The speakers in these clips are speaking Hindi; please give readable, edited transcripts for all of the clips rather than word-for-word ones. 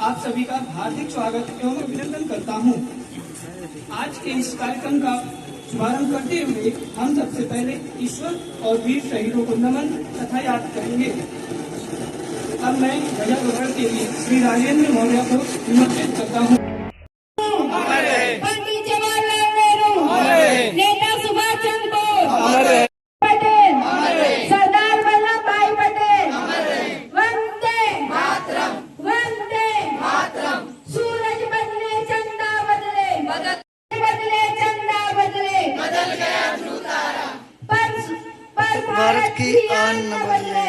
आप सभी का हार्दिक स्वागत एवं अभिनंदन करता हूं। आज के इस कार्यक्रम का शुभारंभ करते हुए हम सबसे पहले ईश्वर और वीर शहीदों को नमन तथा याद करेंगे। अब मैं ध्वजारोहण के लिए श्री राजेंद्र मौर्य को निमंत्रित करता हूं। पंडित जवाहरलाल नेहरू, नेता सुभाष चंद्र बोस, पटेल, सरदार वल्लभ भाई पटेल, वंदे मातरम, वंदे मातरम। सूरज बदले चंदा बदले, बदले चंदा बदले, बदल गया ध्रुव तारा, पर भारत की आन न बदले,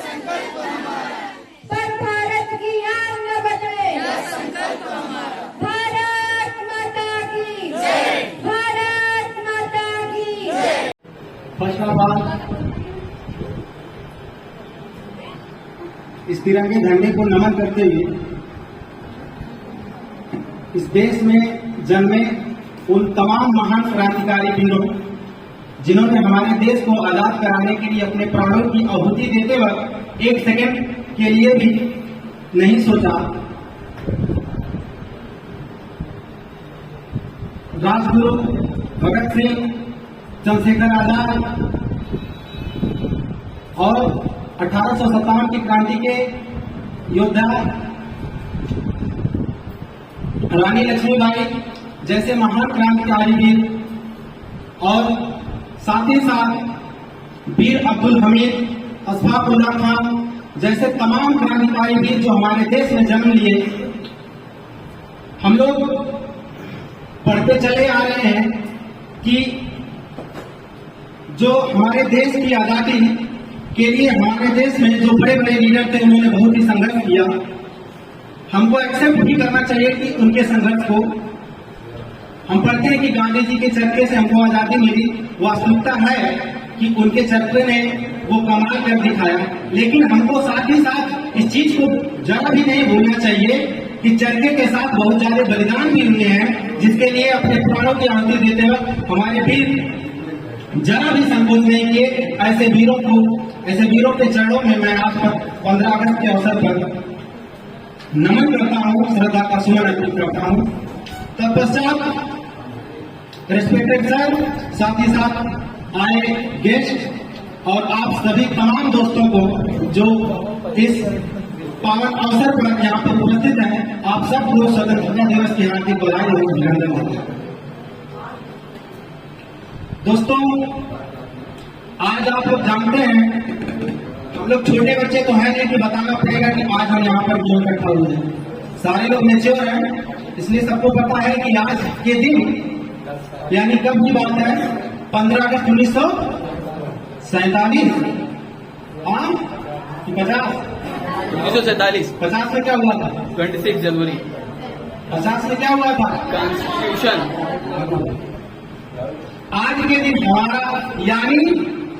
संकल्प हमारा, पर भारत की आन न बदले, संकल्प हमारा। भारत माता की जय, भारत माता की जय। फर्स्ट इस तिरंगे झंडे को नमन करते हुए इस देश में जन्मे उन तमाम महान क्रांतिकारी वीरों जिन्होंने हमारे देश को आजाद कराने के लिए अपने प्राणों की आहुति देते वक्त एक सेकंड के लिए भी नहीं सोचा। राजगुरु भगत सिंह, चंद्रशेखर आजाद और 1857 की क्रांति के योद्धा रानी लक्ष्मीबाई जैसे महान क्रांतिकारी वीर और साथ ही साथ वीर अब्दुल हमीद, अशफाक उल्लाह खान जैसे तमाम क्रांतिकारी वीर जो हमारे देश में जन्म लिए। हम लोग पढ़ते चले आ रहे हैं कि जो हमारे देश की आजादी के लिए हमारे देश में जो बड़े बड़े लीडर थे उन्होंने बहुत ही संघर्ष किया। हमको एक्सेप्ट भी करना चाहिए कि उनके संघर्ष को। हम पढ़ते हैं कि गांधी जी के चरखे से हमको आजादी मिली। वास्तविकता है कि उनके चरखे ने वो कमाल कर दिखाया, लेकिन हमको साथ ही साथ इस चीज को जरा भी नहीं भूलना चाहिए कि चरखे के साथ बहुत ज्यादा बलिदान भी हुए हैं, जिसके लिए अपने प्राणों की आहुति देते वक्त हमारे वीर जरा भी संकोच नहीं किए। ऐसे वीरों के चरणों में मैं आज 15 अगस्त के अवसर पर नमन करता हूँ, श्रद्धा का सुमन अर्पित करता हूँ। तत्पश्चात रेस्पेक्टेड सर, साथ ही साथ आए गेस्ट और आप सभी तमाम दोस्तों को जो इस पावन अवसर पर यहाँ पर उपस्थित हैं, आप सबको स्वतंत्रता दिवस की हार्दिक बधाई और अभिनंदन देते हैं। दोस्तों, आज आप लोग जानते हैं, हम लोग छोटे बच्चे तो हैं नहीं कि बताना पड़ेगा कि आज हम यहाँ पर क्यों इकट्ठा हुए हैं। सारे लोग मैच्योर हैं, इसलिए सबको पता है कि आज के दिन यानी कब की बात है, 15 अगस्त 1947 और 1947 50 में क्या हुआ था? 26 जनवरी 50 में क्या हुआ था? कॉन्स्टिट्यूशन। आज के दिन हमारा यानी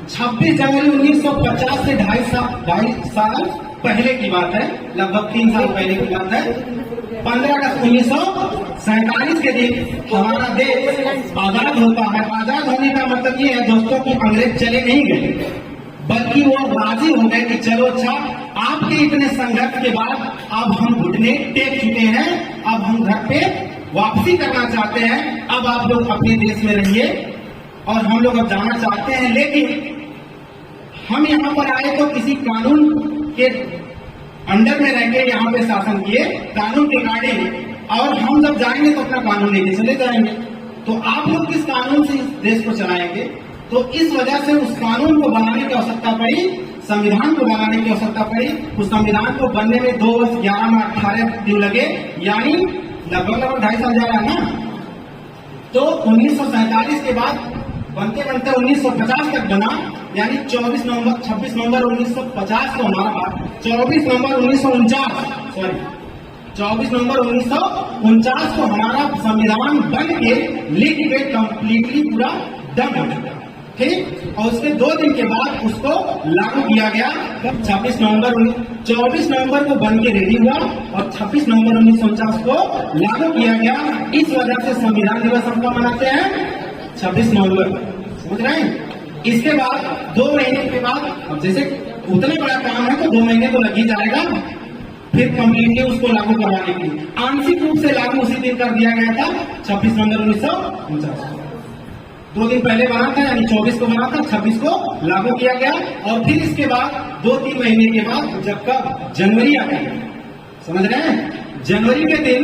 26 जनवरी 1950 से ढाई साल पहले की बात है, लगभग 3 साल पहले की बात है। 15 अगस्त 1947 के दिन हमारा देश आजाद होता है। आजाद होने का मतलब ये है दोस्तों कि अंग्रेज चले नहीं गए, बल्कि वो राजी हो गए कि चलो अच्छा, आपके इतने संघर्ष के बाद अब हम घुटने टेक चुके हैं, अब हम घर पे वापसी करना चाहते हैं, अब आप लोग अपने देश में रहिए और हम लोग अब जाना चाहते हैं। लेकिन हम यहाँ पर आए तो किसी कानून के अंडर में रह के यहाँ पे शासन किए, कानून के गाड़ी, और हम जब जाएंगे तो अपना कानून लेके चले जाएंगे। तो आप लोग किस कानून से इस देश को चलाएंगे? तो इस वजह से उस कानून को बनाने की आवश्यकता पड़ी, संविधान को बनाने की आवश्यकता पड़ी। उस संविधान को बनने में 2 वर्ष 11 माह 18 दिन लगे, यानी लगभग 2.5 साल जा रहा है ना। तो 1947 के बाद बनते बनते 1950 तक बना, यानी 26 नवंबर 1950 को हमारा 24 नवंबर 1949 को हमारा संविधान बन के लिख के कंप्लीटली पूरा डन हो चुका। ठीक, और उसके 2 दिन के बाद उसको लागू किया गया। 24 नवंबर को बन के रेडी हुआ और 26 नवंबर 1949 को लागू किया गया। इस वजह से संविधान दिवस हम कब मनाते हैं? 26 नवंबर। समझ रहे हैं? इसके बाद 2 महीने के बाद, अब जैसे उतना बड़ा काम है तो 2 महीने तो लग ही जाएगा फिर कंप्लीटली उसको लागू करवाने के लिए। आंशिक रूप से लागू उसी दिन कर दिया गया था 26 नवंबर 1949 को। 2 दिन पहले बना था, यानी 24 को बना था, 26 को लागू किया गया। और फिर इसके बाद 2-3 महीने के बाद जब कब जनवरी आता है, समझ रहे हैं, जनवरी के दिन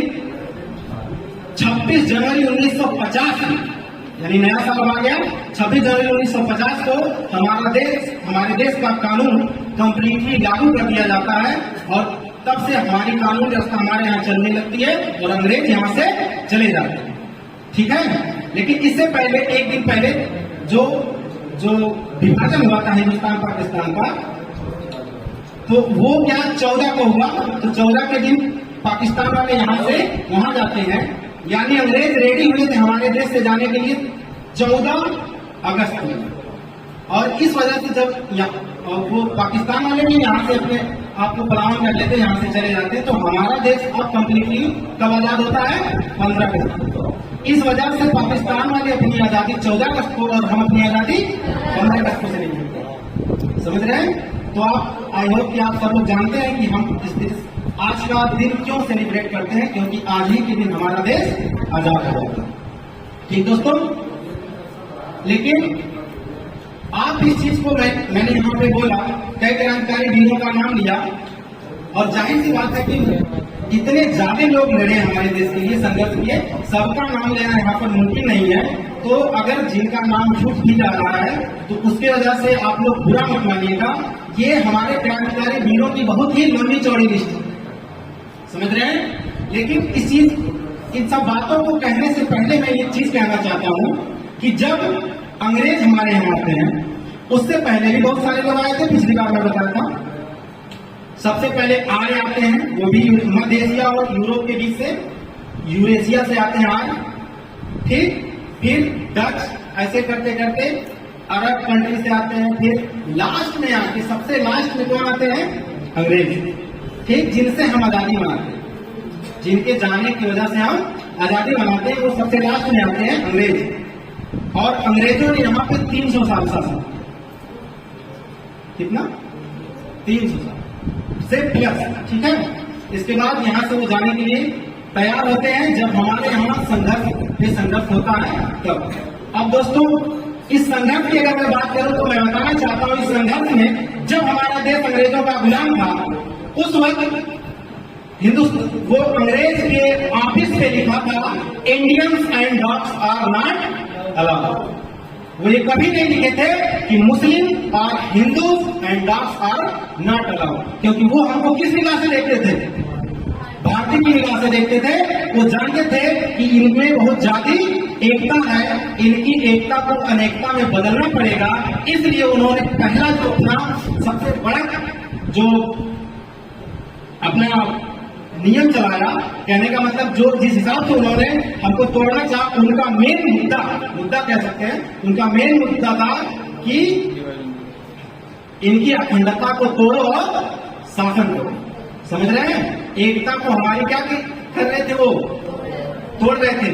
26 जनवरी 1950 यानी नया साल आ गया। 26 जनवरी 1950 को हमारे देश का कानून कंप्लीटली लागू कर दिया जाता है और तब से हमारी कानून व्यवस्था हमारे यहाँ चलने लगती है और अंग्रेज यहाँ से चले जाते हैं। ठीक है, लेकिन इससे पहले 1 दिन पहले जो विभाजन हुआ था हिंदुस्तान पाकिस्तान का, तो वो क्या 14 को हुआ। तो 14 के दिन पाकिस्तान वाले यहाँ से वहां जाते हैं, यानी अंग्रेज रेडी हुए थे हमारे देश से जाने के लिए 14 अगस्त को। और इस वजह से जब वो पाकिस्तान वाले भी यहाँ से अपने आपको पलायन कर लेते, यहाँ से चले जाते, तो हमारा देश अब कंप्लीटली कब आजाद होता है? 15 अगस्त को। इस वजह से पाकिस्तान वाले अपनी आजादी 14 अगस्त को और हम अपनी आजादी 15 अगस्त को सेलिब्रेट करते हैं। समझ रहे हैं? तो आप आई होप कि आप सब लोग जानते हैं कि हम आज का दिन क्यों सेलिब्रेट करते हैं, क्योंकि आज ही के दिन हमारा देश आजाद हुआ था। ठीक दोस्तों, लेकिन आप इस चीज को मैंने यहाँ पे बोला, कई क्रांतिकारी वीरों का नाम लिया, और जाहिर सी बात है कि इतने ज्यादा लोग लड़े हमारे देश के लिए, संघर्ष किए, सबका नाम लेना यहाँ पर मुमकिन नहीं है। तो अगर जिनका नाम छूट भी जा रहा है तो उसकी वजह से आप लोग बुरा मत मानिएगा। ये हमारे क्रांतिकारी वीरों की बहुत ही लंबी चौड़ी लिस्ट है, समझ रहे हैं? लेकिन इन सब बातों को कहने से पहले मैं ये चीज कहना चाहता हूँ कि जब अंग्रेज हमारे यहाँ आते हैं, उससे पहले भी बहुत सारे लोग आए थे। पिछली बार मैं बताया था, सबसे पहले आर्य आते हैं, वो भी मध्य एशिया और यूरोप के बीच से, यूरेशिया से आते हैं आर्य। ठीक, फिर डच, ऐसे करते करते अरब कंट्री से आते हैं। फिर लास्ट में आके सबसे लास्ट में कौन आते हैं? अंग्रेज। ठीक, जिनसे हम आजादी मनाते हैं, जिनके जाने की वजह से हम आजादी मनाते हैं, वो सबसे लास्ट में आते हैं अंग्रेज। और अंग्रेजों ने यहाँ पे 300 साल शासन, कितना? 300 साल से प्लस। ठीक है, इसके बाद यहाँ से वो जाने के लिए तैयार होते हैं जब हमारे यहाँ संघर्ष होता है तब। अब दोस्तों, इस संघर्ष की अगर मैं बात करूं तो मैं बताना चाहता हूं, इस संघर्ष में जब हमारा देश अंग्रेजों का गुलाम था, उस वक्त वो अंग्रेज के ऑफिस पे लिखा था, Indians and dogs are not allowed. वो ये कभी नहीं लिखे थे कि मुस्लिम और Hindus and dogs are not allowed, क्योंकि वो हमको किस निगाह से देखते थे? भारतीय की निगाह से देखते थे। वो जानते थे कि इनमें बहुत ज्यादा एकता है, इनकी एकता को अनेकता में बदलना पड़ेगा। इसलिए उन्होंने पहला जो अपना सबसे बड़ा जो अपना नियम चलाया, कहने का मतलब जो जिस हिसाब से उन्होंने हमको तोड़ना चाहा, उनका मेन मुद्दा कह सकते हैं, उनका मेन मुद्दा था कि इनकी अखंडता को तोड़ो और शासन करो। समझ रहे हैं? एकता को हमारी क्या कर रहे थे? वो तोड़ रहे थे,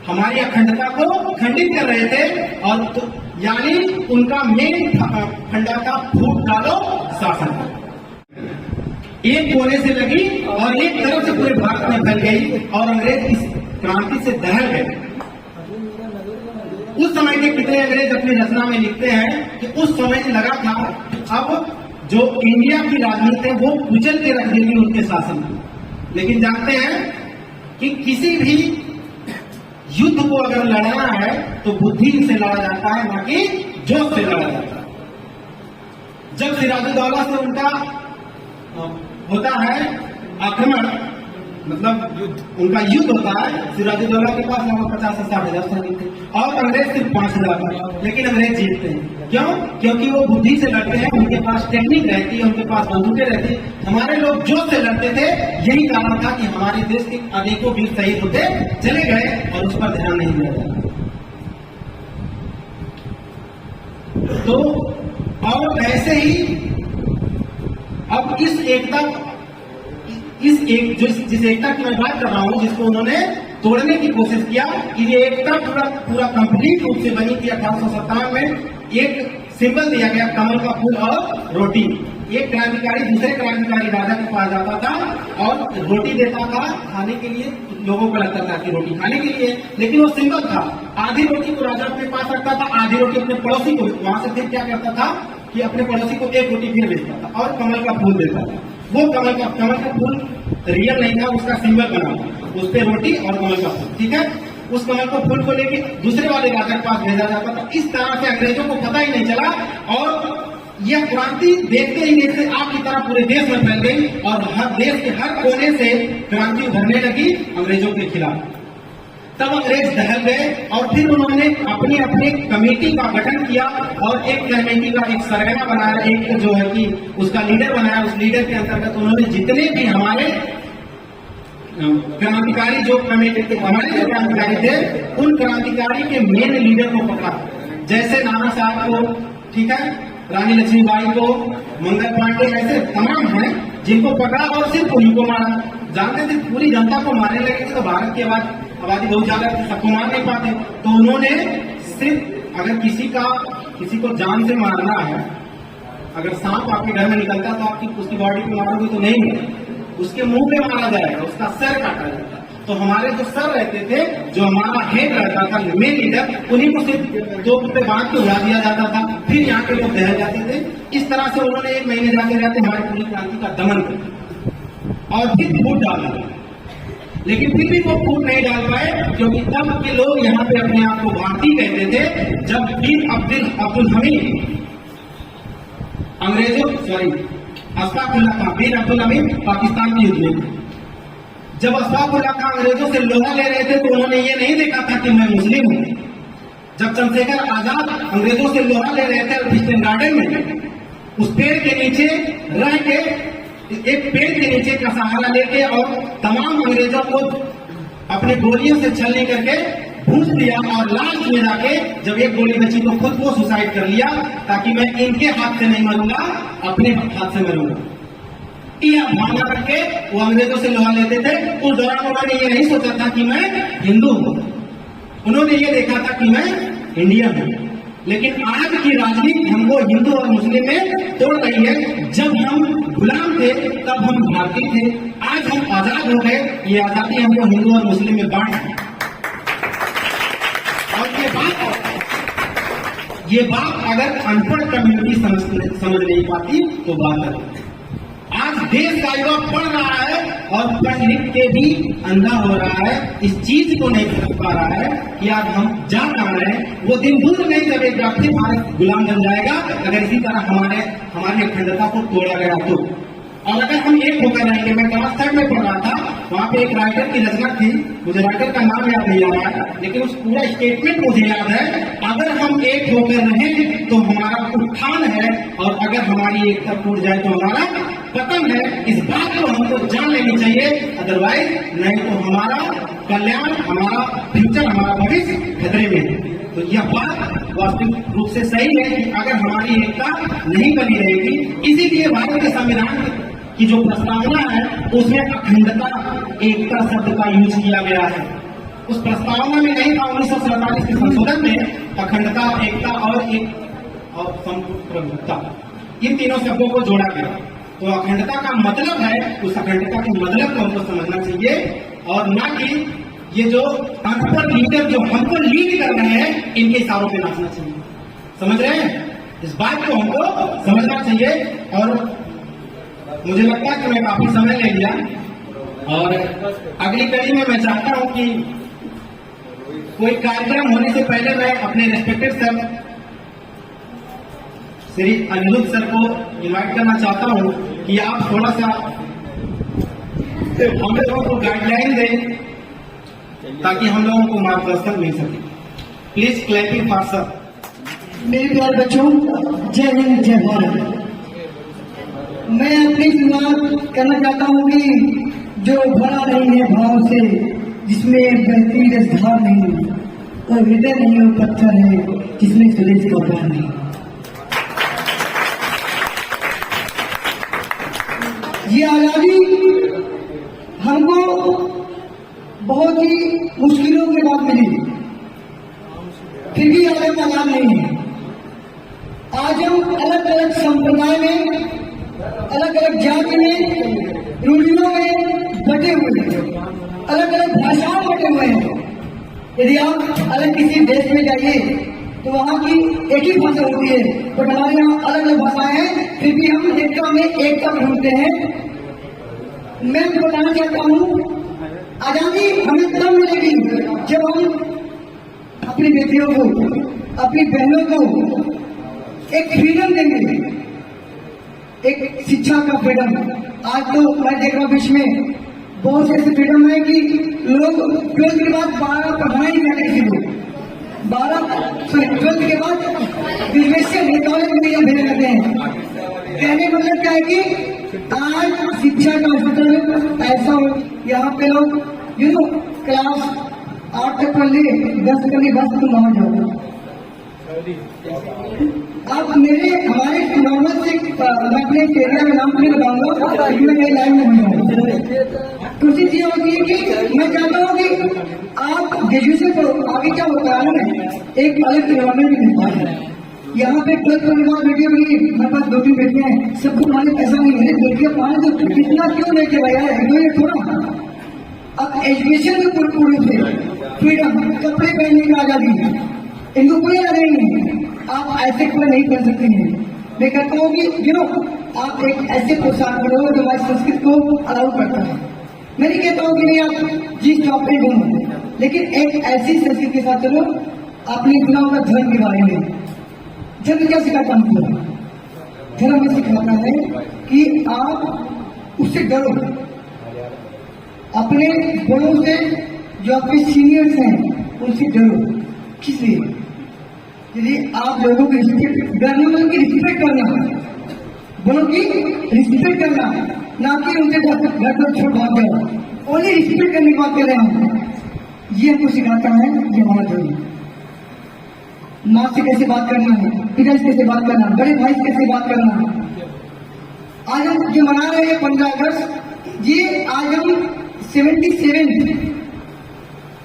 हमारी अखंडता को खंडित कर रहे थे। और तो, यानी उनका मेन फंडा था, फूट डालो शासन। एक कोने से लगी और एक तरफ से पूरे भारत में फैल गई और अंग्रेज इस क्रांति से दहल गए। उस समय के कितने अंग्रेज अपनी रचना में लिखते हैं कि उस समय लगा था अब जो इंडिया की राजनीति है वो कुचल के रख देगी उनके शासन को। लेकिन जानते हैं कि किसी भी युद्ध को अगर लड़ना है तो बुद्धि से लड़ा जाता है, ना कि जोश से लड़ा जाता है। जब सिराजुद्दौला से उनका होता है आक्रमण, मतलब उनका युद्ध होता है, सिराजुद्दौला के पास लगभग 50 से 60 हजार सैनिक थे और अंग्रेज सिर्फ 5,000 था, लेकिन अंग्रेज जीतते हैं। क्यों? क्योंकि वो बुद्धि से लड़ते हैं, उनके पास टेक्निक रहती है, उनके पास बंदूकें रहती है। हमारे लोग जोश से लड़ते थे, यही कारण था कि हमारे देश के अनेकों वीर शहीद होते चले गए और उस पर ध्यान नहीं दिया गया। तो और ऐसे ही अब जिस एकता की मैं बात कर रहा हूं, जिसको उन्होंने तोड़ने की कोशिश किया, कि ये एकता पूरा कंप्लीट रूप से बनी थी 1857 में। एक सिंबल दिया गया कमल का फूल और रोटी। एक क्रांतिकारी दूसरे क्रांतिकारी राजा के पास जाता था और रोटी देता था खाने के लिए। लोगों को लगता था कि रोटी खाने के लिए, लेकिन वो सिंबल था। आधी रोटी को राजा अपने पास रखता था, आधी रोटी अपने पड़ोसी को। वहां से फिर क्या करता था कि अपने पड़ोसी को एक रोटी फिर बेचता था और कमल का फूल देता था। वो कमल का फूल रियल नहीं था, उसका सिंबल बना, उस पर रोटी और कमल का फूल, ठीक है। उस कमल को फूल को लेके दूसरे वाले राजा के पास भेजा जाता था। इस तरह से अंग्रेजों को पता ही नहीं चला और यह क्रांति देखते ही देखते आग की तरह पूरे देश में फैल गई और हर देश के हर कोने से क्रांति उभरने लगी अंग्रेजों के खिलाफ। तब अंग्रेज दहल गए और फिर उन्होंने अपनी अपनी कमेटी का गठन किया और एक कमेटी का एक सरगना बनाया, एक जो है कि उसका लीडर बनाया। उस लीडर के अंतर्गत उन्होंने जितने भी हमारे क्रांतिकारी जो कमेटी थे, हमारे जो क्रांतिकारी थे, उन क्रांतिकारी के मेन लीडर को पकड़ा। जैसे नाना साहब को, ठीक है, रानी लक्ष्मीबाई को, मंगल पांडे, ऐसे तमाम हैं जिनको पकड़ा और सिर्फ उन्हीं को मारा। जानते थे पूरी जनता को मारने लगे थे तो भारत की आबादी बहुत ज्यादा थी, सबको मार नहीं पाते। तो उन्होंने सिर्फ अगर किसी को जान से मारना है, अगर सांप आपके घर में निकलता तो आपकी उसकी बॉडी पे मारोगे तो नहीं मिलेगा, उसके मुंह पे मारा जाएगा, उसका सर काटा जाएगा। तो हमारे जो सर रहते थे, जो हमारा हेड रहता था, मेन लीडर, उन्हीं को सिर्फ 2 पे बांध के उड़ा दिया जाता था। फिर यहाँ के लोग दहल जाते थे। इस तरह से उन्होंने 1 महीने जाते रहते हमारी पूरी क्रांति का दमन किया और फिर फूट डाला। लेकिन फिर भी वो फूट नहीं डाल पाए, क्योंकि तब के लोग यहाँ पे अपने आप को भारतीय कहते थे। जब वीर अब्दुल हमीद वीर अब्दुल हमीद पाकिस्तान के युद्ध में, जब अशफाकुल्लाह खां अंग्रेजों से लोहा ले रहे थे तो उन्होंने ये नहीं देखा था कि मैं मुस्लिम हूं। जब चंद्रशेखर आजाद अंग्रेजों से लोहा ले रहे थे ईस्टर्न गार्डन में, उस पेड़ के नीचे रह के, एक पेड़ के नीचे का सहारा लेके और तमाम अंग्रेजों को अपनी गोलियों से छलनी करके भूंज दिया और लास्ट में जाके जब एक गोली बची तो खुद को सुसाइड कर लिया, ताकि मैं इनके हाथ से नहीं मरूंगा, अपने हाथ से मरूंगा। यह भावना करके वो अंग्रेजों से लोहा लेते थे। उस दौरान उन्होंने ये नहीं सोचा था कि मैं हिंदू हूं, उन्होंने ये देखा था कि मैं इंडियन हूं। लेकिन आज की राजनीति हमको हिंदू और मुस्लिम में तोड़ रही है। जब हम गुलाम थे तब हम भारतीय थे, आज हम आजाद हो गए, ये आजादी हमको हिंदू और मुस्लिम में बांट है। और ये बात अगर अनपढ़ कम्युनिटी समझ नहीं पाती तो बात है। आज देश का युवा पढ़ रहा है और पढ़ लिख के भी अंधा हो रहा है, इस चीज को नहीं समझ पा रहा है कि आज हम जा रहा है। वो दिन दूर नहीं, जब एक बार फिर भारत गुलाम बन जाएगा, अगर इसी तरह हमारी अखंडता को तोड़ा गया तो। और अगर हम एक होकर रहेंगे, मैं क्लास 3 में पढ़ रहा था, वहां पे एक राइटर की रचना थी, मुझे राइटर का नाम याद नहीं आ रहा है, लेकिन उस पूरा स्टेटमेंट मुझे याद है। अगर हम एक होकर रहें तो हमारा उत्थान है, और अगर हमारी एकता टूट जाए तो हमारा पतन है। इस बात को हमको जान लेनी चाहिए, अदरवाइज नहीं तो हमारा कल्याण, हमारा फ्यूचर, हमारा भविष्य खतरे में है। तो यह बात वास्तविक रूप से सही है कि अगर हमारी एकता नहीं बनी रहेगी, इसीलिए भारत के संविधान की जो प्रस्तावना है उसमें अखंडता एकता शब्द का यूज किया गया है। उस प्रस्तावना में नहीं था 1947 के संशोधन में अखंडता, एकता और संप्रभुता, इन तीनों शब्दों को जोड़ा गया। तो अखंडता का मतलब है, उस अखंडता के मतलब को हमको समझना चाहिए, और ना कि ये जो अनपढ़ लीडर जो हमको लीड कर रहे हैं इनके इशारों पे नाचना चाहिए। समझ रहे हैं? इस बात को हमको समझना चाहिए। और मुझे लगता है कि मैं काफी समय ले लिया, और अगली कड़ी में मैं चाहता हूं कि कोई कार्यक्रम होने से पहले मैं अपने respected sir Shri Anirudh sir को इनवाइट करना चाहता हूं कि आप थोड़ा सा हम लोगों को गाइडलाइन दें ताकि हम लोगों को मार्गदर्शन मिल सके। Please clapping for sir. मेरे प्यारे बच्चों, जय हिंद जय भारत। मैं अपनी शुरुआत करना चाहता हूँ कि जो भरा नहीं है भाव से, जिसमें बहती रसधार नहीं, वो हृदय नहीं वो पत्थर है जिसमें सुरेश का प्यार नहीं। ये आजादी हमको बहुत ही मुश्किलों के बाद मिली, फिर भी आज हम आजाद नहीं है। आज हम अलग अलग संप्रदाय में, अलग अलग जाति में, रूढ़ियों में बटे हुए हैं, अलग अलग भाषाओं में बटे हुए हैं। यदि आप अलग किसी देश में जाइए तो वहाँ की एक ही भाषा होती है, बट हमारे यहाँ अलग अलग भाषाएं हैं, फिर भी हम एकता में एकता ढूंढते हैं। मैं बताना चाहता हूँ, आजादी हमें तब मिलेगी जब हम अपनी बेटियों को, अपनी बहनों को एक फ्रीडम देंगे, एक शिक्षा का फ्रीडम। आज तो मैं देख रहा हूँ विश्व में बहुत से ऐसे फ्रीडम है कि लोग 12th के बाद 12 पढ़ाना ही नहीं चाहते किसी को। 12th के बाद ग्रेजुएशन या कॉलेज में या भेजने लगते हैं। कहने का मतलब क्या है कि आज शिक्षा का स्तर ऐसा हो, यहाँ पे लोग क्लास 8 तक पढ़ लिए, 10 कर लिए, बस तुम वहां जाओ। आप हमारे नॉर्मल से मैं अपने एरिया में नाम नहीं बताऊंगा, मैं कई लाइन में हुई हूँ। कोशिश ये होती है कि मैं चाहता हूँ कि आप ग्रेजुएशन को आगे क्या होता है ना, एक अलग इन्वायरमेंट मिलता है। यहाँ पे 12th करने के बाद बेटियां मिली, मेरे पास 2-3 बेटियां हैं, सबको पढ़ाने पैसा नहीं है, बेटियां पढ़ाने तो कितना क्यों लेके भैया है थोड़ा। अब एजुकेशन में पूरी से फ्रीडम, कपड़े पहनने की आजादी, इनको कोई आजादी नहीं है। आप ऐसे कपड़े नहीं पहन सकते हैं। मैं कहता हूँ कि आप एक ऐसे पोशाक पहनो जो हमारी संस्कृति को अलाउ करता है। मैं नहीं कहता हूँ कि नहीं आप जिस जॉब पे घूमो, लेकिन एक ऐसी संस्कृति के साथ चलो। आपने सुना होगा धर्म के बारे में। धर्म क्या सिखाता हमको? धर्म हमें सिखाता है कि आप उससे डरो, अपने बड़ों से, जो आपके सीनियर्स हैं उनसे डरो। किसलिए? यदि आप लोगों की रिस्पेक्ट, डरना मतलब की रिस्पेक्ट करना, बड़ों की रिस्पेक्ट करना, ना कि उनसे घर पर छोड़ भाग जाओ। ओनली रिस्पेक्ट करने की बात कर रहे हैं। ये हमको सिखाता है, ये हमारा धर्म। माँ से कैसे बात करना है, पिता से कैसे बात करना, बड़े भाई से कैसे बात करना है। आज हम जो मना रहे हैं 15 अगस्त, ये आज हम 77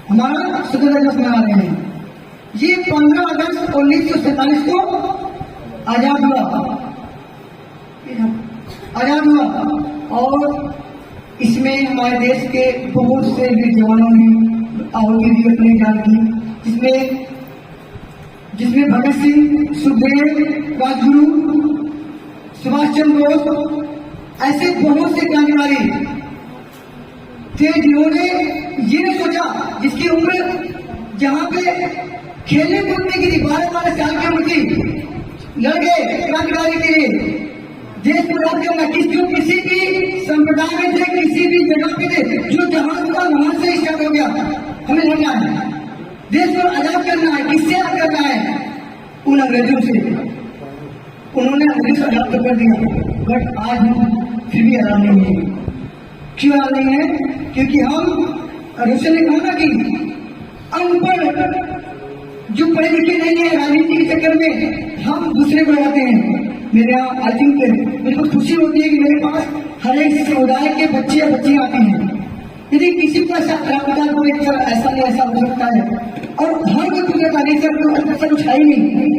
हमारा स्वतंत्रता दिवस मना रहे हैं। ये 15 अगस्त 1947 को आजाद हुआ और इसमें हमारे देश के बहुत से वीर जवानों ने आहुति दी अपने जान की, जिसमें भगत सिंह, सुखदेव, राजगुरु, सुभाष चंद्र बोस, ऐसे बहुत से क्रांतिकारी थे जिन्होंने ये नहीं सोचा, जिसकी उम्र जहाँ पे खेलने कूदने की थी, 12 साल की उम्र थी, लड़ गए क्रांतिकारी के लिए। देश को लड़ के किसी भी संप्रदाय में थे, किसी भी जगह पे थे, जो जहां का वहां से स्टार्ट हो गया। हमें लड़ना है, देश को आजाद करना है। किससे आजाद करना है? उन अंग्रेजों से। उन्होंने अंग्रेज आजाद कर दिया, बट आज हम फिर भी आजाद नहीं है। क्यों आजाद नहीं है? क्योंकि हम रूसी ने कहा ना कि अनपढ़ जो पढ़े लिखे नहीं है, राजनीति के चक्कर में हम दूसरे को लगाते हैं। मेरे यहाँ आई थिंक मेरे को खुशी होती है कि मेरे पास हर एक समुदाय के बच्चे या बच्चियां आती हैं। यदि किसी को ऐसा को एक ऐसा नहीं ऐसा हो सकता है, और हर कोई पूछता नहीं सर ऐसा कुछ है ही नहीं।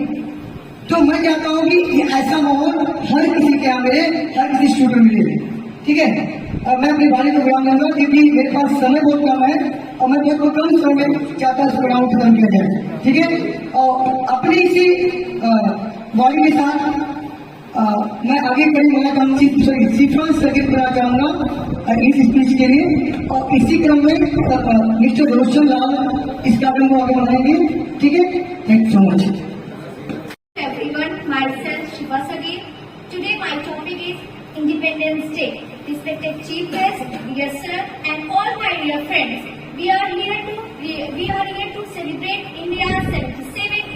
तो मैं चाहता हूँ कि ऐसा माहौल हर किसी के यहाँ मिले, हर किसी स्टूडेंट मिले। ठीक है, और मैं अपनी बारी को विराम दूंगा क्योंकि मेरे पास समय बहुत कम है और मैं बहुत कम समय में चाहता हूँ प्रोग्राम खत्म किया जाए। ठीक है, और अपनी इसी बारी के साथ मैं आगे कहीं बोला चाहूँगा, सीफ्रांस सर्किट करना चाहूँगा इस स्पीच के लिए, और इसी क्रम में मिस्टर रोशन लाल इस कार्यक्रम को आगे बढ़ाएंगे। ठीक है, thank you so much. Everyone, myself Shiva Sagir. Today my topic is Independence Day. Respected Chief Guest, dear sir,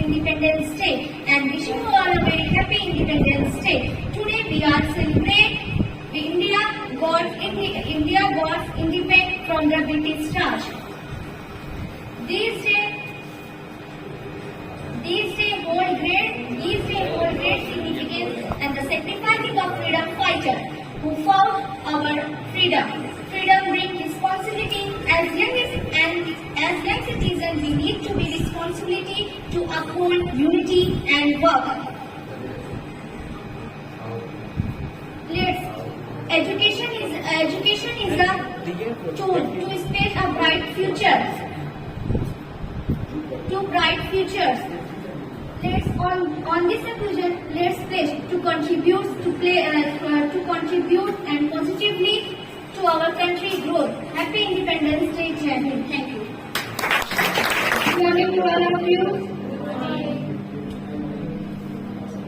Independence Day and wishing you all a very happy Independence Day. Today we are celebrating India got independent from the British Raj. These days hold great significance and the sacrificing of freedom fighters who fought our freedom. Freedom brings responsibility. As young citizens, we need to be responsibility to uphold unity and work. Education is a tool to space a bright future. On this occasion, let's pledge to contribute and positively to our country growth. Happy Independence Day, Jai Hind. Thank you. Good morning to all of you.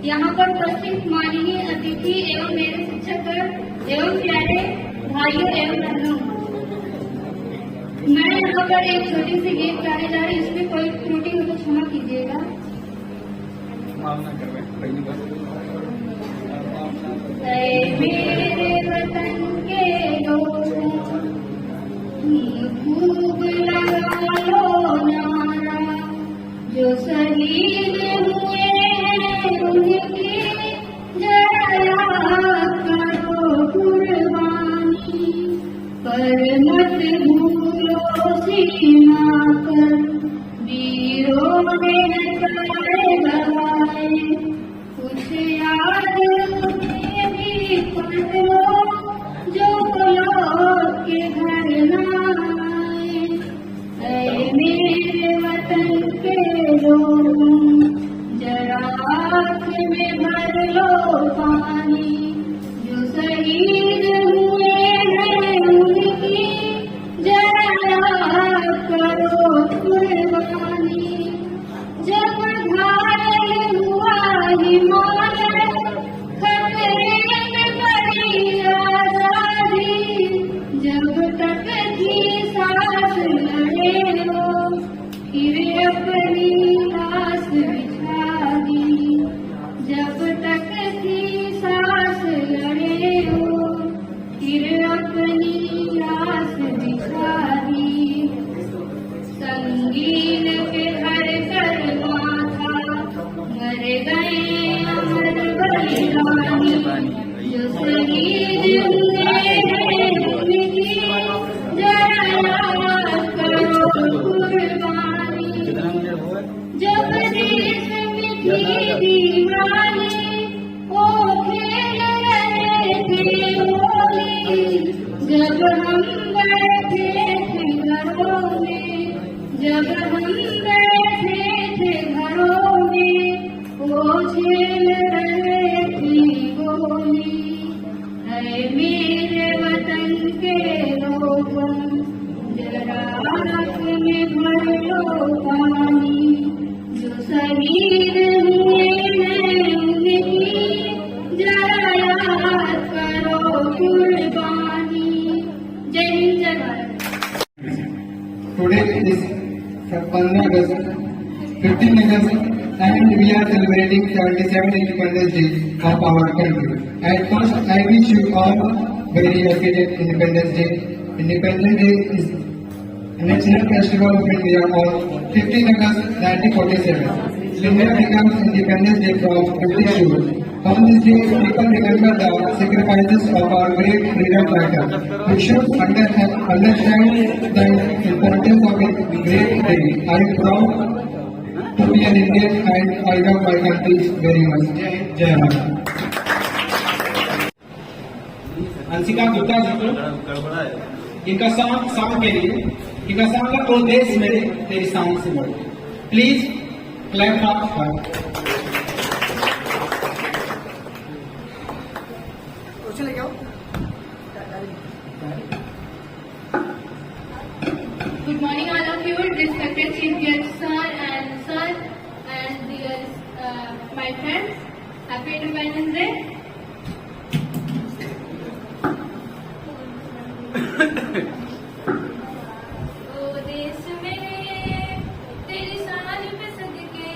यहाँ पर उपस्थित माननीय अतिथि एवं मेरे शिक्षक एवं प्यारे भाइयों एवं बहनों, मैं यहाँ पर एक छोटी सी गीत गाने जा रही हूँ। इसमें कोई त्रुटि हो तो क्षमा कीजिएगा। मेरे वतन के लोगों, खूब लगा लो नारा, जो शहीद हुए हैं उनकी जरा करो कुर्बानी, पर मत भूलो सीमा पर वीरों ने नजारे लगाए, कुछ याद तुम्हें भी पढ़ लो जो लौट के घर न आए। ऐ मेरे वतन के लोगों, जरा आँख में भर लो पानी, जो शहीद हुए हैं उनकी जरा करो कुर्बानी। जब घायल हुआ हिमालय, खतरे में पड़ी आजादी, जब तक थी सांस लड़े हो, फिर अपनी आस बिछा दी, जब तक थी सांस लड़े हो, फिर अपनी आस बिछा दी। संगीन पे हर कर माथा, मर गए अमर बलिदानी, जो शहीद हुए हैं उनकी जरा याद करो कुर्बानी। जब देश में थी दीवानी, वो खेल रहे थे होली, जब हम बैठे थे घरों में, जब हम बैठे थे घरों में, वो झेल रहे थे गोली। है मेरे वतन के लोगों, जरा आँख में भर लो पानी, जो शहीद हुए हैं उनकी जरा याद करो कुर्बानी। जय हिंद, जय Bharat. Today is 15 August, 15 August, and we are celebrating 77th Independence Day of our country. At first, I wish you all very happy Independence Day. Independence Day is a national festival of India on 15 August 1947. India becomes Independence Day from British rule. On this day, people remember the sacrifices of our great freedom fighters. We should understand the importance of a great day. I am proud to be an Indian and I love my country very much. Jai Hind. Anshika Gupta ji को इनका सॉन्ग के लिए इनका सॉन्ग का ओ देश मेरे तेरी शान से बढ़। Please clap for Good morning, all of you, respected chief guests, sir, and dear, my friends. Happy Independence Day. ओ देश मेरे तेरी शान पे सदके,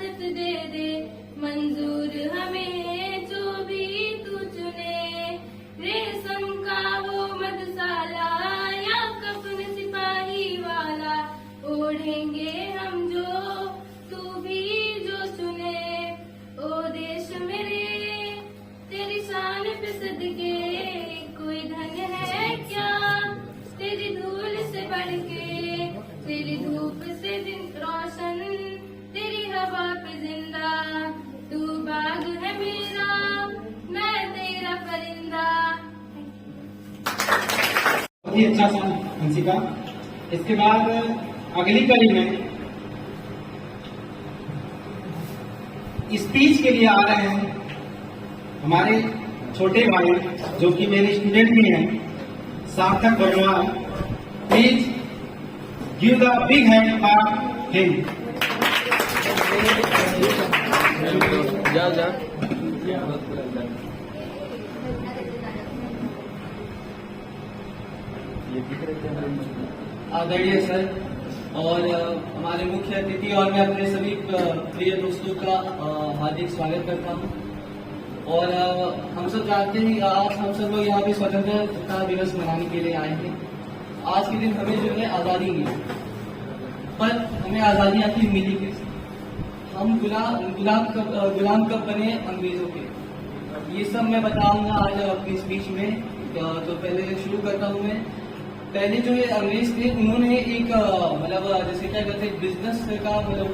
इजाजत दे दे, मंजूर हमें जो भी तू चुने, रेशम का वो मधुशाला या कफन सिपाही वाला, ओढ़ेंगे हम जो तू भी जो चुने। ओ देश मेरे तेरी शान पे सदके, कोई धन है क्या तेरी धूल से बढ़ के, तेरी धूप से दिन रोशन, तेरी हवा पे जिंदा, तू बाग है मेरा मैं तेरा परिंदा। बहुत ही अच्छा सा हंसिका। इसके बाद अगली कड़ी में स्पीच के लिए आ रहे हैं हमारे छोटे भाई जो कि मेरे स्टूडेंट भी हैं, सार्थक Verma. Please give the big hand for him. जा आदरणीय सर और हमारे मुख्य अतिथि और मैं अपने सभी प्रिय दोस्तों का हार्दिक स्वागत करता हूं। और हम सब जानते हैं आज हम सब लोग यहाँ पे स्वतंत्रता दिवस मनाने के लिए आए हैं। आज के दिन हमें जो है आज़ादी मिली, पर हमें आज़ादी आखिर मिली कैसे? हम गुलाम कब बने अंग्रेजों के, ये सब मैं बताऊंगा आज अपनी स्पीच में। तो पहले शुरू करता हूँ मैं। पहले जो है अंग्रेज थे, उन्होंने एक मतलब जैसे क्या कहते हैं बिजनेस का मतलब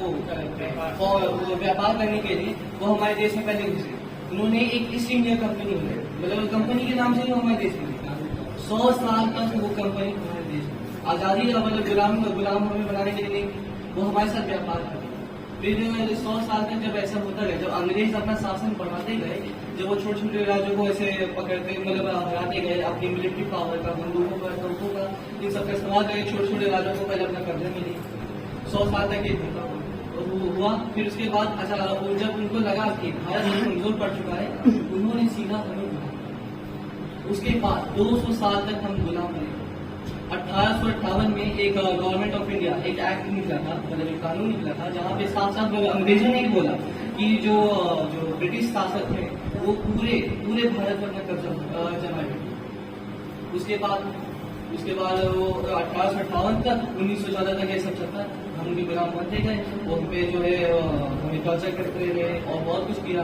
वो व्यापार करने के लिए वो हमारे देश में पहले घुसे। उन्होंने एक ईस्ट इंडिया कंपनी मतलब कंपनी के नाम से वो हमारे देश में 100 साल तक वो कंपनी हमारे देश में आजादी मतलब गुलाम हमें बनाने के लिए वो हमारे साथ व्यापार कर। फिर 100 साल तक जब ऐसा होता गया, जब अंग्रेज अपना शासन बढ़ाते गए, जब वो छोटे छोटे राज्यों को ऐसे पकड़ते मतलब हराते गए, अपनी मिलिट्री पावर का, बंदूकों का, तोपों का, इन सबका इस्तेमाल करके छोटे छोटे राज्यों को पहले अपना कब्जा मिली। 100 साल तक ये होता हुआ। फिर उसके बाद अच्छा जब उनको लगा कि भारत कमजोर पड़ चुका है, उन्होंने सीधा हमें बुलाया। उसके बाद 200 साल तक हम गुलाम रहे। 1858 में एक गवर्नमेंट ऑफ इंडिया एक एक्ट निकला था, मतलब एक कानून निकला था, जहाँ पे साफ साफ अंग्रेजों ने बोला कि जो ब्रिटिश शासक है वो पूरे भारत पर अपना कब्जा जमाए। उसके बाद वो 1858 तक 1914 तक ये सब चलता, हम भी गुलाम बनते गए, वो पे जो है हमें टॉर्चर करते रहे और बहुत कुछ किया।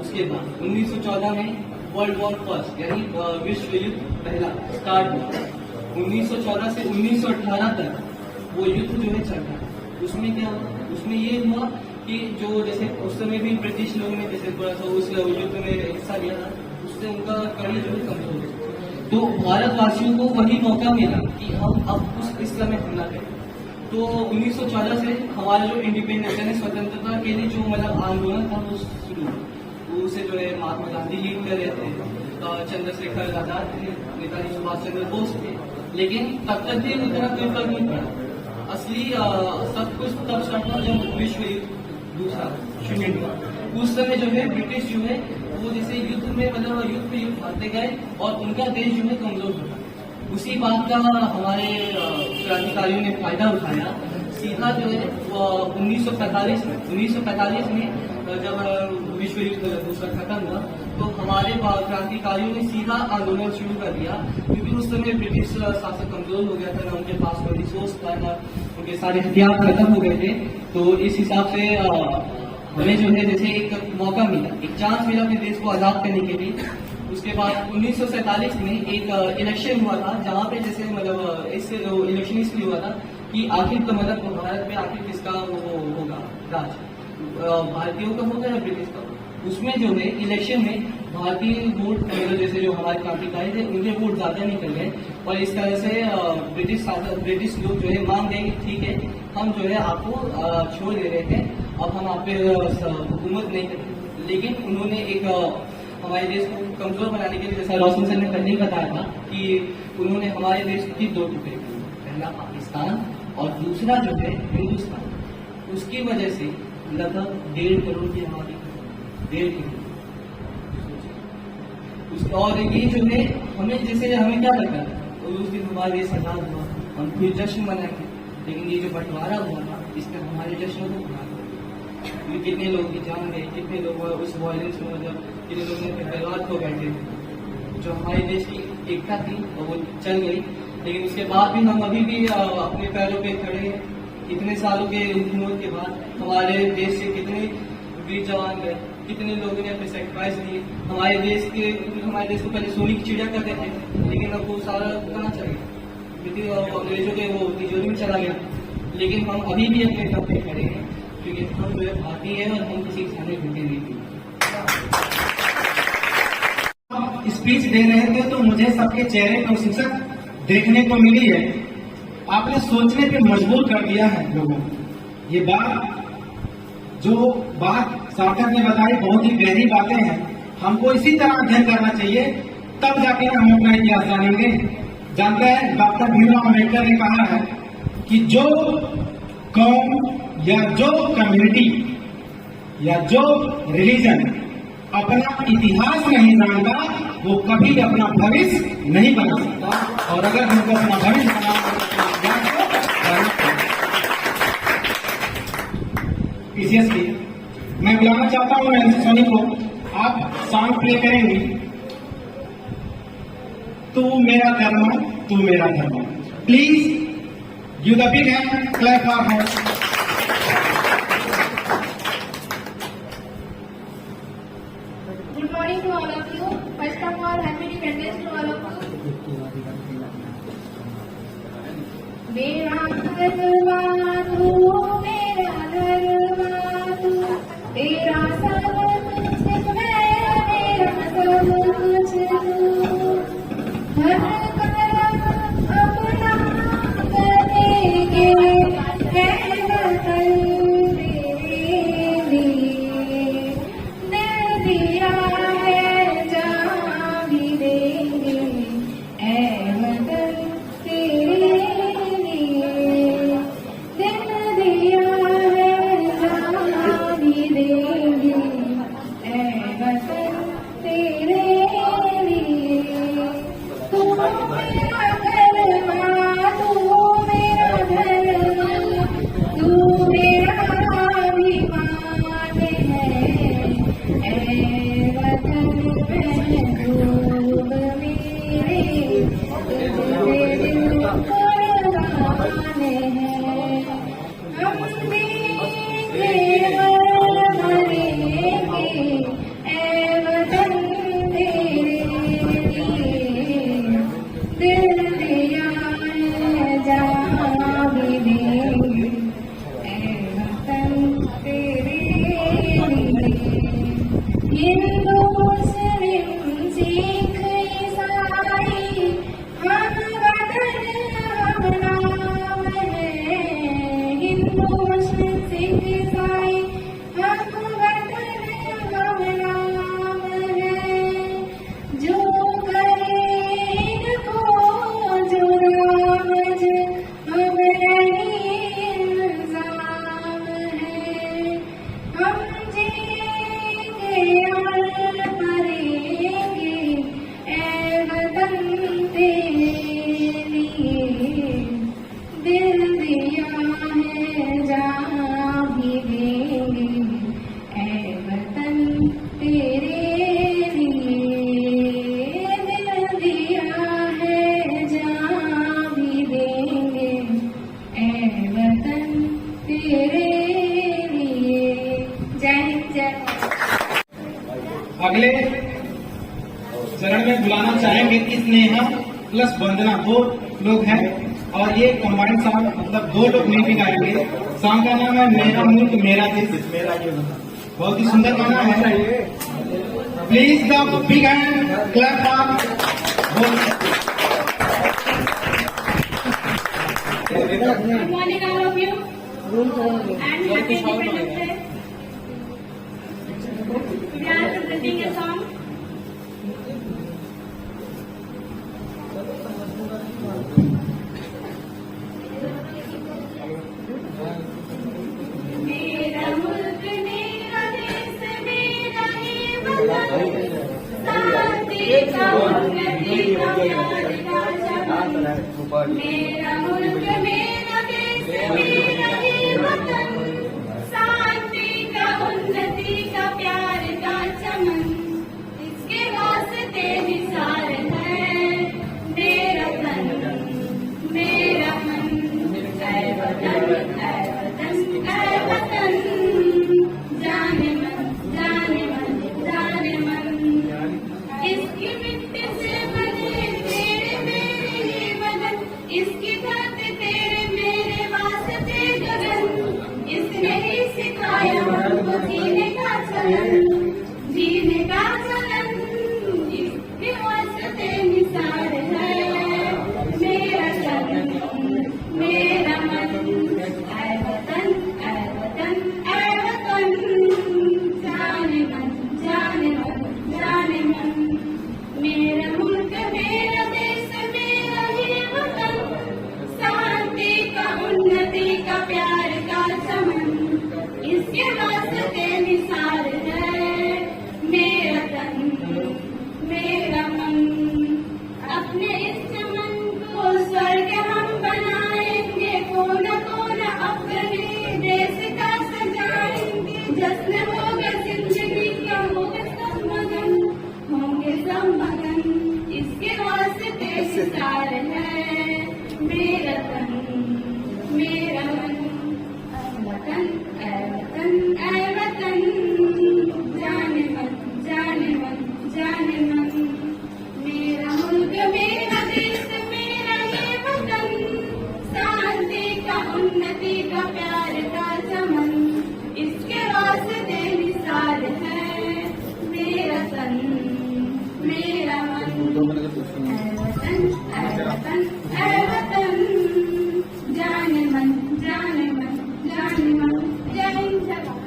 उसके बाद 1914 में वर्ल्ड वॉर फर्स्ट यानी विश्व युद्ध पहला स्टार्ट हुआ। 1914 से 1918 तक वो युद्ध जो है चल रहा है। उसमें क्या हुआ? उसमें ये हुआ कि जो जैसे उस समय भी ब्रिटिश लोगों ने जैसे थोड़ा सा उस युद्ध में हिस्सा लिया था, उससे उनका कड़ी जो है कमजोर है। तो भारतवासियों को वही मौका मिला कि हम अब उस समय हमला करें। तो 1914 से हमारा जो इंडिपेंडेंस यानी स्वतंत्रता के लिए जो मतलब आंदोलन था वो शुरू हुआ। उसे जो है महात्मा गांधी लीड कर रहे थे, चंद्रशेखर आजाद थे, नेताजी सुभाष चंद्र बोस थे, लेकिन तब तक भी उतना कोई फर्क नहीं पड़ा। असली सब कुछ तब स्टार्ट हुआ जब विश्व युद्ध दूसरा शुरू हुआ। उस समय जो है ब्रिटिश जो है वो जैसे युद्ध में मतलब युद्ध पे युद्ध हारते गए और उनका देश जो है कमजोर होता। उसी बात का हमारे क्रांतिकारियों ने फायदा उठाया। सीधा जो है 1945 में जब विश्व युद्ध दूसरा खत्म हुआ तो हमारे क्रांतिकारियों ने सीधा आंदोलन शुरू कर दिया, क्योंकि उस समय ब्रिटिश शासक कमजोर हो गया था, ना उनके पास कोई रिसोर्स था, ना उनके सारे हथियार खत्म हो गए थे। तो इस हिसाब से हमें जो है जैसे एक मौका मिला, एक चांस मिला अपने देश को आजाद करने के लिए। उसके बाद 1947 में एक इलेक्शन हुआ था, जहाँ पे जैसे मतलब इससे इलेक्शन इसलिए हुआ था कि आखिर तो मतलब भारत में आखिर किसका वो होगा राज, भारतीयों का होगा या ब्रिटिश का। उसमें जो है इलेक्शन में भारतीय वोट मतलब जैसे जो हमारे क्रांतिकारी थे उनके वोट ज्यादा निकल गए और इस तरह से ब्रिटिश लोग जो है मान गए ठीक है हम जो है आपको छोड़ दे रहे थे, अब हम आप पे हुकूमत नहीं करते। लेकिन उन्होंने एक हमारे देश को कमजोर बनाने के लिए, जैसा रोशन सर ने पहले ही बताया था कि उन्होंने हमारे देश की 2 टुकड़े, पहला पाकिस्तान और दूसरा जो है हिंदुस्तान। उसकी वजह से लगभग 1.5 करोड़ की आबादी, 1.5 करोड़। और ये जो है हमें जैसे हमें क्या लगता है उस दिन हमारे देश आजाद हुआ, हम फिर जश्न मनाएंगे, लेकिन ये जो बंटवारा हुआ था इसने हमारे जश्न को भुला दिया। कितने लोग की जान गई, कितने लोग उस वायलेंस में मतलब कितने लोग ने बर्बाद हो बैठे थे। जो हमारे देश की एकता थी वो चल गई, लेकिन उसके बाद भी हम अभी भी अपने पैरों पे खड़े हैं। इतने सालों के हुकूमत के बाद हमारे देश से कितने वीर जवान गए, कितने लोगों ने अपने सेक्रीफाइस दिए। हमारे देश को पहले सोने की चिड़िया करते थे, लेकिन अब वो सारा कहाँ चला गया, क्योंकि अंग्रेजों के वो तिजोरी में चला गया। लेकिन हम अभी भी अपने दम पे खड़े हैं, क्योंकि हम जो है भारतीय हैं और हम किसी के सामने झुके नहीं थे। स्पीच दे रहे थे तो मुझे सबके चेहरे पर शीर्षक देखने को मिली है। आपने सोचने पे मजबूर कर दिया है लोगों को। ये बात सार्थक ने बताई बहुत ही गहरी बातें हैं। हमको इसी तरह अध्ययन करना चाहिए, तब जाके हम अपना इतिहास जानेंगे। जानते हैं डॉक्टर भीमराव अम्बेडकर ने कहा है कि जो कौम या जो कम्युनिटी या जो रिलीजन अपना इतिहास नहीं जानता वो कभी अपना भविष्य नहीं बना सकता। और अगर हमको अपना भविष्य बनाना पीसीएसटी मैं बुलाना चाहता हूँ एमसी सोनी को। आप सॉन्ग प्ले करेंगे, तू मेरा धर्म तू मेरा धर्म। Please give the big hand clap for her. Good morning to all of you. First of all, happy Independence to all of you. मेरा धर्म तू मेरा धर्म तू, तेरा सब कुछ मैं, मेरा सब कुछ तू। हर कर्म अपना करेंगे, है वतन तेरे लिए। दिल दिया है जहाँ भी देंगे, ऐ वतन तेरे लिए। दिल दिया है जहाँ भी देंगे, ऐ वतन तेरे लिए। तू मेरा धर्म तू मेरा धर्म, तू मेरा अभिमान है, ऐ वतन महबूब मेरे, तुझे दिल कुर्बान है। हम देंगे मर मरेंगे, ऐ वतन तेरे लिए। दिल दिया है जहाँ भी देंगे, ऐ वतन तेरे लिए। हिंदू मुस्लिम सिख ईसाई हम वतन हम नाम है। हिंदू मुस्लिम सिख ईसाई हम वतन हम नाम है। जो करे इनको जुर्म हम नहीं इल्जाम है। हम जिएंगे और मरेंगे, ऐ वतन तेरे लिए। दिल दिया है जहाँ भी देंगे, ऐ वतन तेरे लिए। दिल दिया है जहाँ भी देंगे, ऐ वतन तेरे लिए। जय हिंद जय। अगले चरण में बुलाना चाहेंगे कि स्नेहा प्लस वंदना, दो लोग हैं और ये कंबाइंड सॉन्ग मतलब दो लोग मिल के गाएंगे। सॉन्ग का नाम है मेरा मुल्क मेरा देश। बहुत ही सुंदर गाना है। Please the big hand clap for. Good morning all of you and happy Independence Day. We are presenting a song. मेरा मुल्क मेरा देश मेरा ही वतन, शांति का उन्नति का प्यार का जहान। मेरा मुल्क मेरा देश मेरा ही वतन, शांति का जीने का चलन इसके वास्ते निसार है मेरा तन मेरा मन ऐ वतन ऐ वतन ऐ वतन जाने मन जाने मन जाने मन मेरा मुल्क मेरा देश मेरा ही वतन शांति का उन्नति का प्यार का चमन इसके वास्ते निसार है मेरा तन मेरा मन अपने इस चमन को स्वर्ग हम बनाएंगे कोना कोना अपने देश का सजाएंगे जश्न होगा जिंदगी का होगा सब मगन होंगे सब मगन इसके वास्ते निसार है मेरा तन मेरा मन वतन ऐ वतन ऐ वतन जाने मन जाने मन जाने मन मेरा मुल्क मेरा देश मेरा ये वतन शांति का उन्नति का प्यार का चमन इसके वास्ते निसार है मेरा तन मेरा मन ऐ वतन ऐ वतन ऐ वतन जाने मन जाने मन जाने मन जय हिंद जय Bharat.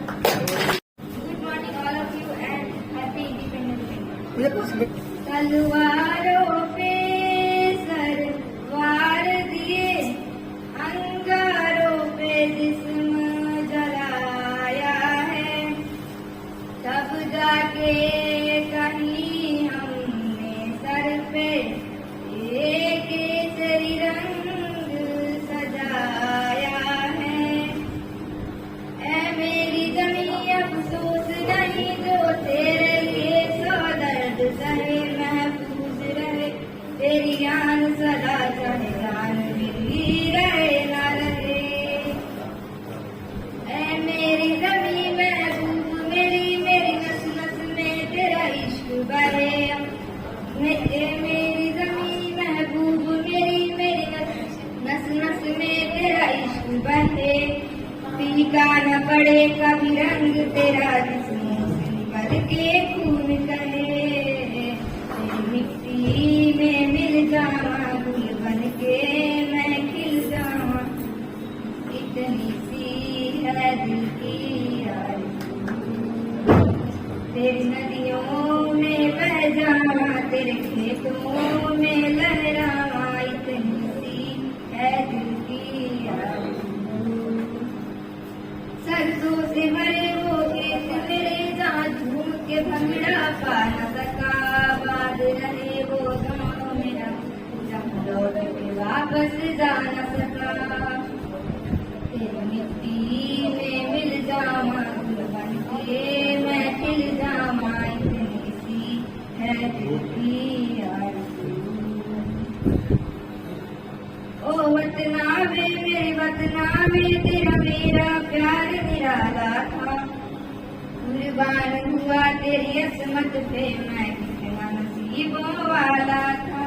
Good morning all of you and happy Independence Day. तलवारों पे सरवार दिए अंगारों पे जिस्म जलाया है तब जाके कहीं हमने सर पे एक केसरी रंग सजाया है ऐ मेरी जमीन अफसोस नहीं जो तेरे लिए सौ दर्द सहे महफूज रहे तेरी जान सदा चाहे जान मिली रहे ना रहे ऐ मेरी जमीन महबूब मेरी मेरी नस नस में तेरा इश्क बहे मेरी जमीन महबूब मेरी मेरी नस नस में तेरा इश्क बहे फीका न पड़े कभी रंग तेरा जिस्मों से निकल के खून कहे तेरी मिट्टी में मिल जावा गुल बन के मैं खिल जावा इतनी सी है दिल की आरज़ू तेरी नदियों में बह जावा तेरे खेतों में लहरावा इतनी सी है दिल की आरज़ू सरसों से भरे वो खेत मेरे जहाँ झूम के भंगड़ा पा न सका बाद रहे वो गाँव मेरा जहाँ लौट के वापस जा न सका तेरी मिट्टी में मिल जावा गुल बन के मैं खिल जावा इतनी सी है दिल की आरज़ू ओ वतना में मेरे वतना में तेरा मेरा प्यार निराला था कुर्बान हुआ तेरी असमत पे मैं कितना नसीबों वाला था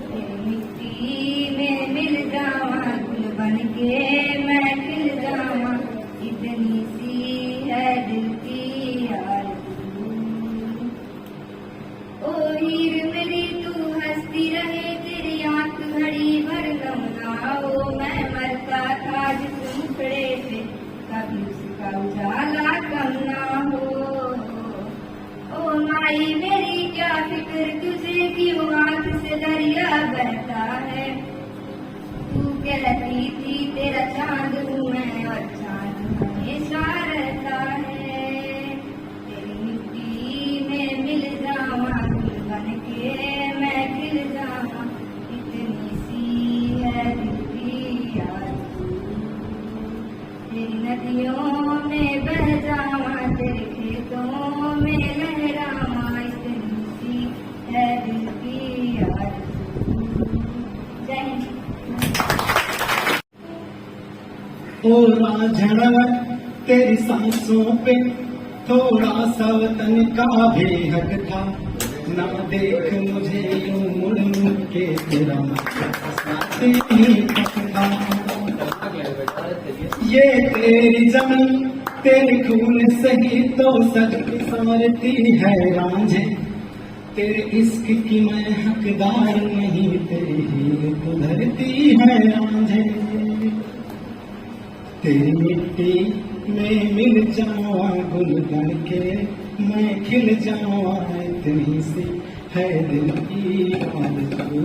तेरी मिट्टी में मिल जावा गुल बन के मैं खिल जावा इतनी सी है दिल की आरज़ू ओ हीर मेरी तू हंसती रहे तेरी आंख घड़ी भर गम ना हो मैं मरता था जिस मुखड़े से कभी उसका उजाला कम ना हो ओ माई मेरी क्या फिक्र तुझे कि वो आंख से दरिया बहता है तू कहती थी तेरा चांद हूँ मैं और चांद हमेशा रहता है तेरी मिट्टी में मिल जावा गुल बन के मैं खिल जावा इतनी सी है दिल की आरज़ू तेरी नदियों में बह जावा तेरे खेतों में लहरावा इतनी सी है दिल की आरज़ू जय हिंद। ओ राझण तेरी सांसों पे थोड़ा सा वतन का भी हक था ना देख मुझे यूं मुड़ मुड़ के तेरा ही था ये तेरी जमीन तेरे खून सही तो सजती संवरती है रांझे, तेरे इश्क की मैं हकदार नहीं, तेरी हीर तो धरती है रांझे। तेरी मिट्टी में मिल जावा गुल बन के, मैं खिल जावा इतनी सी है दिल की आरज़ू।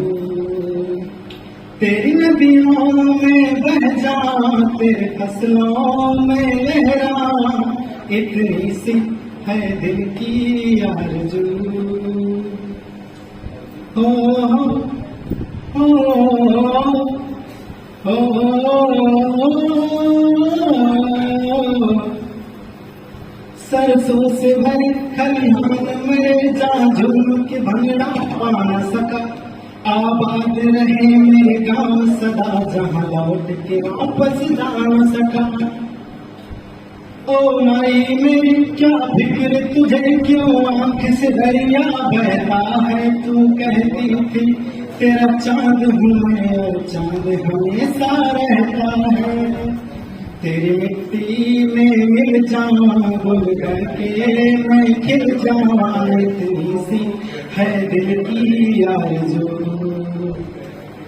तेरी नदियों में बह जा, तेरे फसलों में लहरा, इतनी सी है दिल की आरज़ू। हो हो सरसों से भरे खलिहान मेरे जा झूम के भंगड़ा पा न सका, आबाद रहे मेरे गांव सदा, जहां लौट के वापस जा न सका। ओ माई मेरी क्या फिक्र तुझे, क्यों आंख से दरिया बहता है, तू कहती थी तेरा चांद हूँ मैं और चांद हमेशा रहता है। तेरी मिट्टी में मिल जावा गुल करके, मैं खिल जावा इतनी सी है दिल की आरज़ू।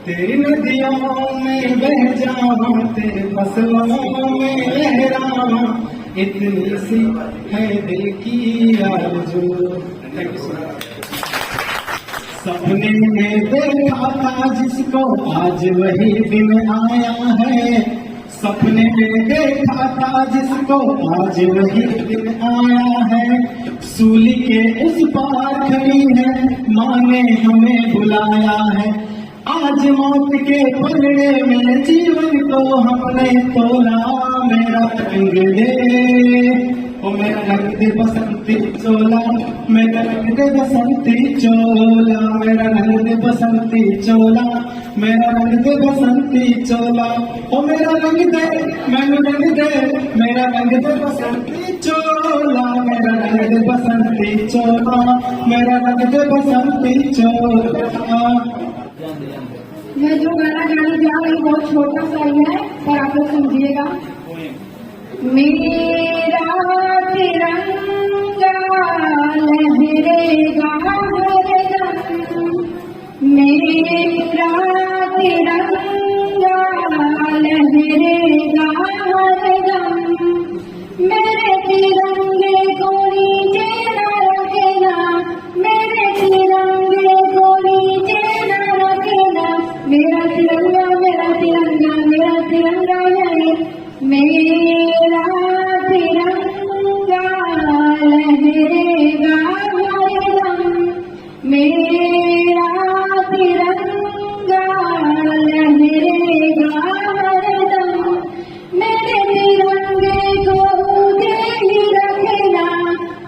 तेरी नदियों में बह जावा, तेरे फसलों में लहरावा, इतनी सी है दिल की आरज़ू। Thank you so much. सपने में देखा था जिसको आज वही दिन आया है, सपने में देखा था जिसको आज वही दिन आया है। सूली के उस पार खड़ी है, माँ ने हमें बुलाया है। आज मौत के पलड़े में जीवन को हमने तोला, मेरा रंग दे ओ मेरा रंग दे बसंती चोला, मेरा रंग दे बसंती चोला, मेरा रंग दे बसंती चोला, मेरा रंग दे बसंती चोला। ओ मेरा रंग दे मैनू रंग दे, मेरा रंग दे बसंती चोला, मेरा रंग दे बसंती चोला, मेरा रंग दे बसंती चोला। मैं जो गाना गाने जा रही हूँ बहुत छोटा सा ही है, पर आप लोग समझिएगा। मेरा तिरंगा लहरेगा हरदम, मेरा तिरंगा लहरेगा हरदम, मेरे तिरंगे को नीचे न रखना, मेरे तिरंगे को नीचे न रखना, मेरा तिरंगा मेरा तिरंगा मेरा तिरंगा है, मेरा तिरंगा लहरेगा हरदम, मेरा तिरंगा लहरेगा हरदम, मेरे तिरंगे को मुझे ही रखना,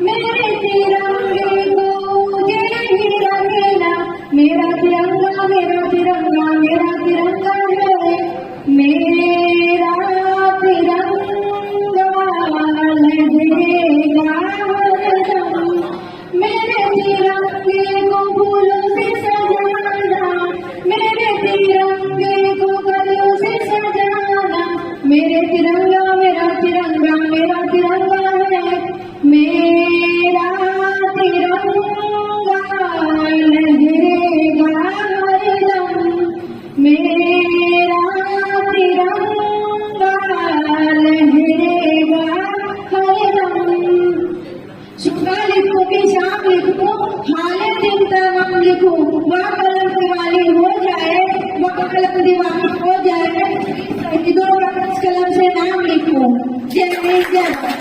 मेरे तिरंगे को मुझे ही रखना, मेरा तिरंगा मेरा तिरंगा मेरा तिरंगा है, मेरा तिरंगा लहरेगा हरदम, मेरे तिरंगे को फूलों से सजाना, मेरे तिरंगे को कलियों से सजाना, मेरे तिरंगा मेरा तिरंगा मेरा तिरंगा है, मेरा तिरंगा लहरेगा हरदम, मेरा तिरंगा लहरेगा हरदम। सुबह लिखो कि शाम लिखो, हाले दिन तमाम लिखो, वह कलम दीवानी हो जाए, वह कलम दीवानी हो जाए, शहीदों का कलम से नाम लिखो। जय जय।